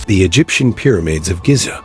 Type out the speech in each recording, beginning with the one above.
The Egyptian Pyramids of Giza,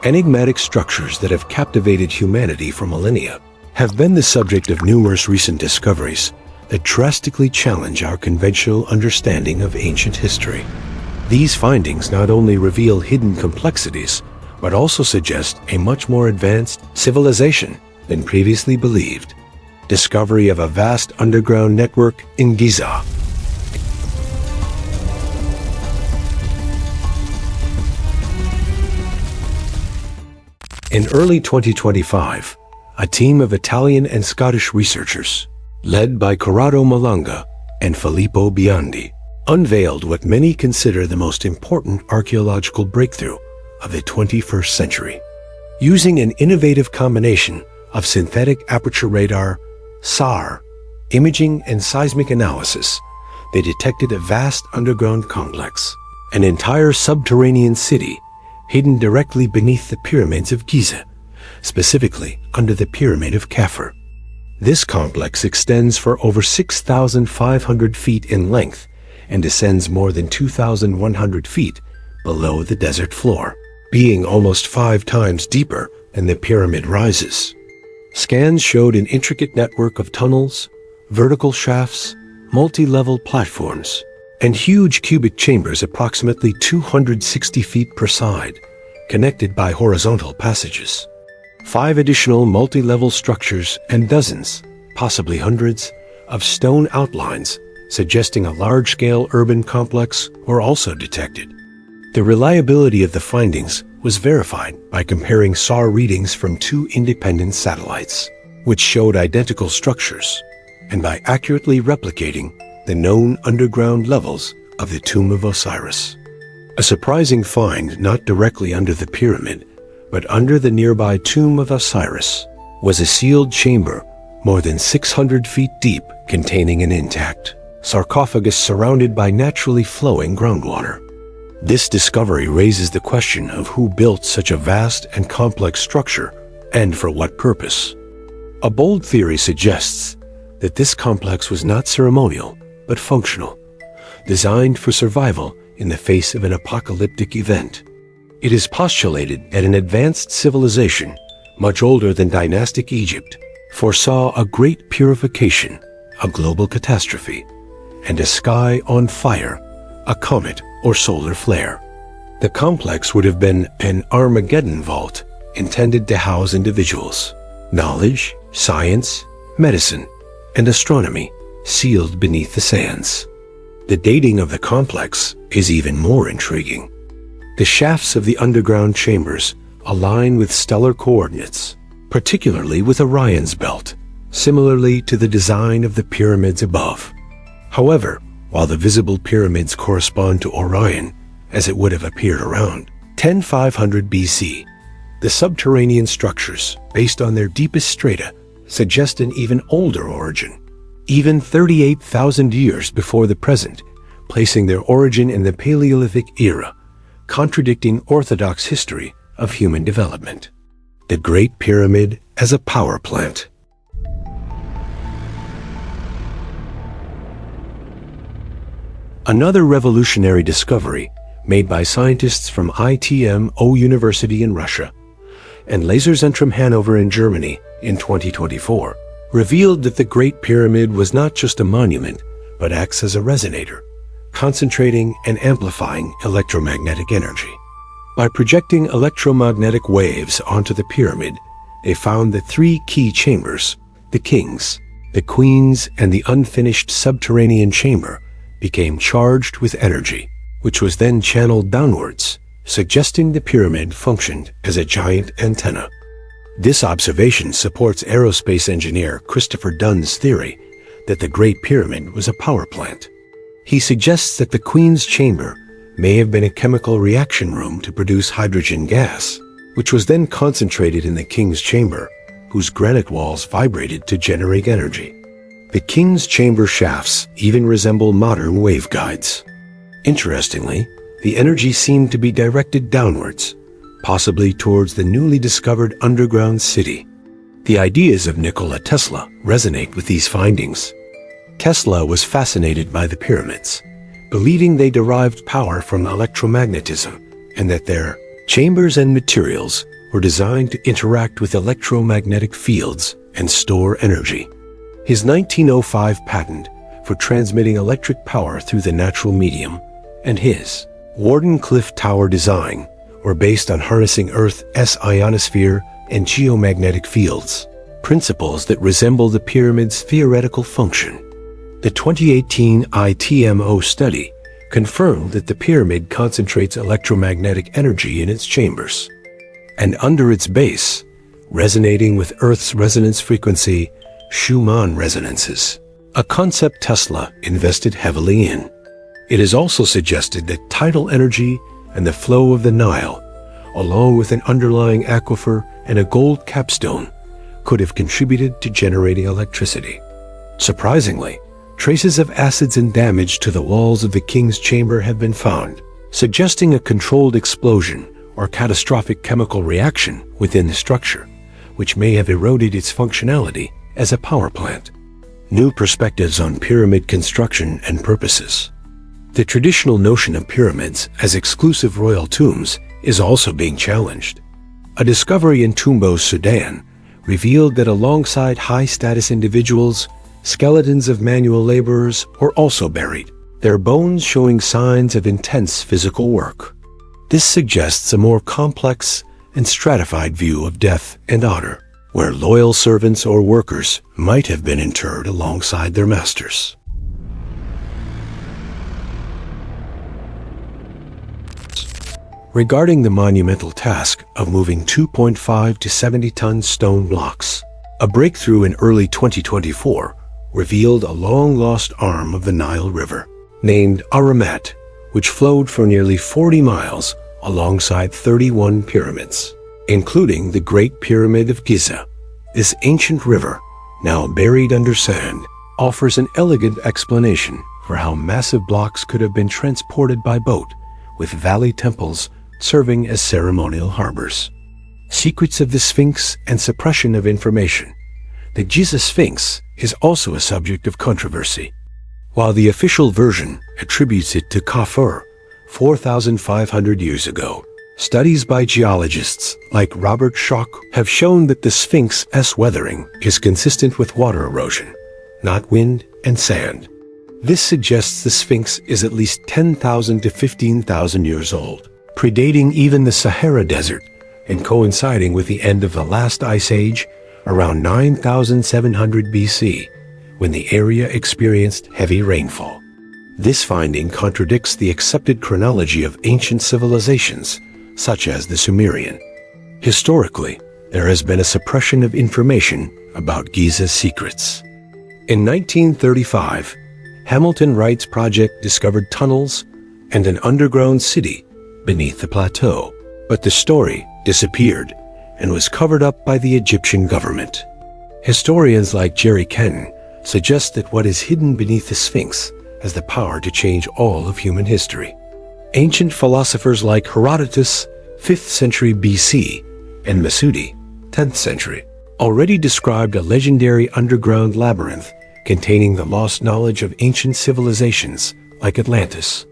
enigmatic structures that have captivated humanity for millennia, have been the subject of numerous recent discoveries that drastically challenge our conventional understanding of ancient history. These findings not only reveal hidden complexities, but also suggest a much more advanced civilization than previously believed. Discovery of a vast underground network in Giza. In early 2025, a team of Italian and Scottish researchers, led by Corrado Malanga and Filippo Biondi, unveiled what many consider the most important archaeological breakthrough of the 21st century. Using an innovative combination of synthetic aperture radar, SAR, imaging and seismic analysis, they detected a vast underground complex, an entire subterranean city hidden directly beneath the pyramids of Giza, specifically under the Pyramid of Khafre. This complex extends for over 6,500 feet in length and descends more than 2,100 feet below the desert floor, being almost 5 times deeper than the pyramid rises. Scans showed an intricate network of tunnels, vertical shafts, multi-level platforms, and huge cubic chambers approximately 260 feet per side, connected by horizontal passages. 5 additional multi-level structures and dozens, possibly hundreds, of stone outlines suggesting a large-scale urban complex were also detected. The reliability of the findings was verified by comparing SAR readings from 2 independent satellites, which showed identical structures, and by accurately replicating the known underground levels of the Tomb of Osiris. A surprising find not directly under the pyramid, but under the nearby Tomb of Osiris, was a sealed chamber more than 600 feet deep containing an intact sarcophagus surrounded by naturally flowing groundwater. This discovery raises the question of who built such a vast and complex structure and for what purpose. A bold theory suggests that this complex was not ceremonial, but functional, designed for survival in the face of an apocalyptic event. It is postulated that an advanced civilization, much older than dynastic Egypt, foresaw a great purification, a global catastrophe, and a sky on fire, a comet or solar flare. The complex would have been an Armageddon vault intended to house individuals, knowledge, science, medicine, and astronomy sealed beneath the sands. The dating of the complex is even more intriguing. The shafts of the underground chambers align with stellar coordinates, particularly with Orion's belt, similarly to the design of the pyramids above. However, while the visible pyramids correspond to Orion, as it would have appeared around 10500 BC, the subterranean structures, based on their deepest strata, suggest an even older origin, even 38,000 years before the present, placing their origin in the Paleolithic era, contradicting orthodox history of human development. The Great Pyramid as a power plant. Another revolutionary discovery made by scientists from ITMO University in Russia and Laserzentrum Hanover in Germany in 2024 revealed that the Great Pyramid was not just a monument, but acts as a resonator, concentrating and amplifying electromagnetic energy. By projecting electromagnetic waves onto the pyramid, they found that 3 key chambers, the kings, the queens, and the unfinished subterranean chamber, became charged with energy, which was then channeled downwards, suggesting the pyramid functioned as a giant antenna. This observation supports aerospace engineer Christopher Dunn's theory that the Great Pyramid was a power plant. He suggests that the Queen's Chamber may have been a chemical reaction room to produce hydrogen gas, which was then concentrated in the King's Chamber, whose granite walls vibrated to generate energy. The King's Chamber shafts even resemble modern waveguides. Interestingly, the energy seemed to be directed downwards, possibly towards the newly discovered underground city. The ideas of Nikola Tesla resonate with these findings. Tesla was fascinated by the pyramids, believing they derived power from electromagnetism and that their chambers and materials were designed to interact with electromagnetic fields and store energy. His 1905 patent for transmitting electric power through the natural medium and his Wardenclyffe Tower design were based on harnessing Earth's ionosphere and geomagnetic fields, principles that resemble the pyramid's theoretical function. The 2018 ITMO study confirmed that the pyramid concentrates electromagnetic energy in its chambers, and under its base, resonating with Earth's resonance frequency, Schumann resonances, a concept Tesla invested heavily in. It is also suggested that tidal energy and the flow of the Nile, along with an underlying aquifer and a gold capstone, could have contributed to generating electricity. Surprisingly, traces of acids and damage to the walls of the king's chamber have been found, suggesting a controlled explosion or catastrophic chemical reaction within the structure, which may have eroded its functionality as a power plant. New perspectives on pyramid construction and purposes. The traditional notion of pyramids as exclusive royal tombs is also being challenged. A discovery in Tumbos, Sudan, revealed that alongside high-status individuals, skeletons of manual laborers were also buried, their bones showing signs of intense physical work. This suggests a more complex and stratified view of death and honor, where loyal servants or workers might have been interred alongside their masters. Regarding the monumental task of moving 2.5 to 70-ton stone blocks, a breakthrough in early 2024 revealed a long-lost arm of the Nile River, named Aramat, which flowed for nearly 40 miles alongside 31 pyramids, including the Great Pyramid of Giza. This ancient river, now buried under sand, offers an elegant explanation for how massive blocks could have been transported by boat, with valley temples serving as ceremonial harbors. Secrets of the Sphinx and suppression of information. The Giza Sphinx is also a subject of controversy. While the official version attributes it to Kafur 4,500 years ago, studies by geologists like Robert Schoch have shown that the Sphinx's weathering is consistent with water erosion, not wind and sand. This suggests the Sphinx is at least 10,000 to 15,000 years old, predating even the Sahara Desert and coinciding with the end of the last ice age around 9,700 BC, when the area experienced heavy rainfall. This finding contradicts the accepted chronology of ancient civilizations, such as the Sumerian. Historically, there has been a suppression of information about Giza's secrets. In 1935, Hamilton Wright's project discovered tunnels and an underground city beneath the plateau, but the story disappeared and was covered up by the Egyptian government. Historians like Jerry Kenton suggest that what is hidden beneath the Sphinx has the power to change all of human history. Ancient philosophers like Herodotus, 5th century BC, and Masudi, 10th century, already described a legendary underground labyrinth containing the lost knowledge of ancient civilizations like Atlantis.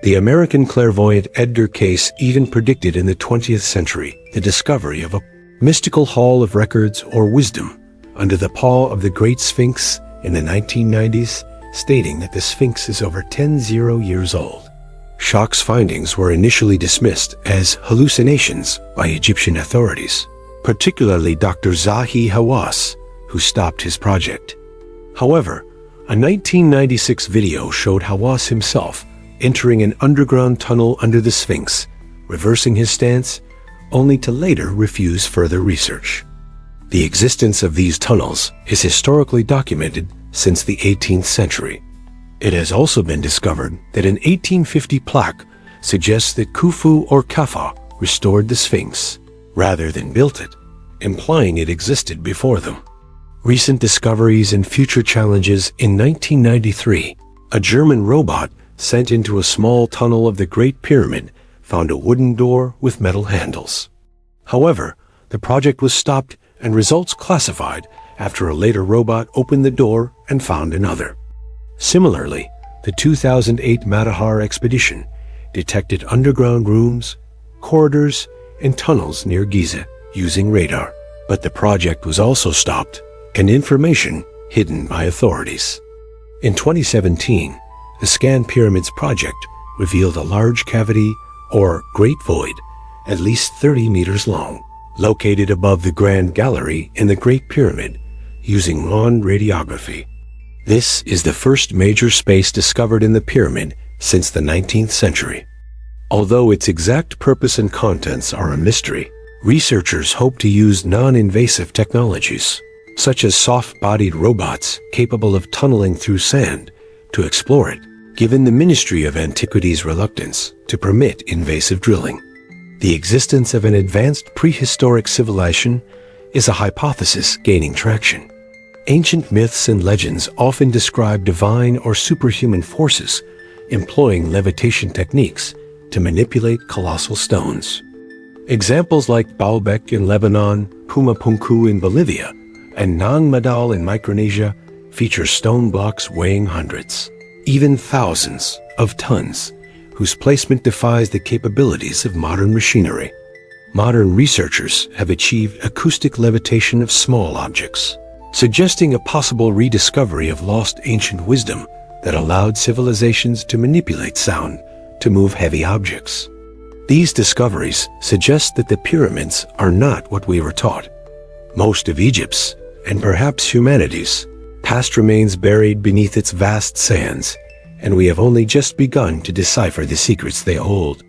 The American clairvoyant Edgar Cayce even predicted in the 20th century the discovery of a mystical hall of records or wisdom under the paw of the Great Sphinx in the 1990s, stating that the Sphinx is over 10 years old. Schoch's findings were initially dismissed as hallucinations by Egyptian authorities, particularly Dr. Zahi Hawass, who stopped his project. However, a 1996 video showed Hawass himself entering an underground tunnel under the Sphinx, reversing his stance, only to later refuse further research. The existence of these tunnels is historically documented since the 18th century. It has also been discovered that an 1850 plaque suggests that Khufu or Kaffa restored the Sphinx, rather than built it, implying it existed before them. Recent discoveries and future challenges. In 1993, a German robot sent into a small tunnel of the Great Pyramid found a wooden door with metal handles. However, the project was stopped and results classified after a later robot opened the door and found another. Similarly, the 2008 Matterhorn expedition detected underground rooms, corridors and tunnels near Giza using radar. But the project was also stopped and information hidden by authorities. In 2017, the Scan Pyramids project revealed a large cavity, or Great Void, at least 30 meters long, located above the Grand Gallery in the Great Pyramid, using Raman radiography. This is the first major space discovered in the pyramid since the 19th century. Although its exact purpose and contents are a mystery, researchers hope to use non-invasive technologies, such as soft-bodied robots capable of tunneling through sand, to explore it, given the Ministry of Antiquities' reluctance to permit invasive drilling. The existence of an advanced prehistoric civilization is a hypothesis gaining traction. Ancient myths and legends often describe divine or superhuman forces employing levitation techniques to manipulate colossal stones. Examples like Baalbek in Lebanon, Pumapunku in Bolivia, and Nang Madal in Micronesia feature stone blocks weighing hundreds, even thousands of tons, whose placement defies the capabilities of modern machinery. Modern researchers have achieved acoustic levitation of small objects, suggesting a possible rediscovery of lost ancient wisdom that allowed civilizations to manipulate sound to move heavy objects. These discoveries suggest that the pyramids are not what we were taught. Most of Egypt's, and perhaps humanity's, past remains buried beneath its vast sands, and we have only just begun to decipher the secrets they hold.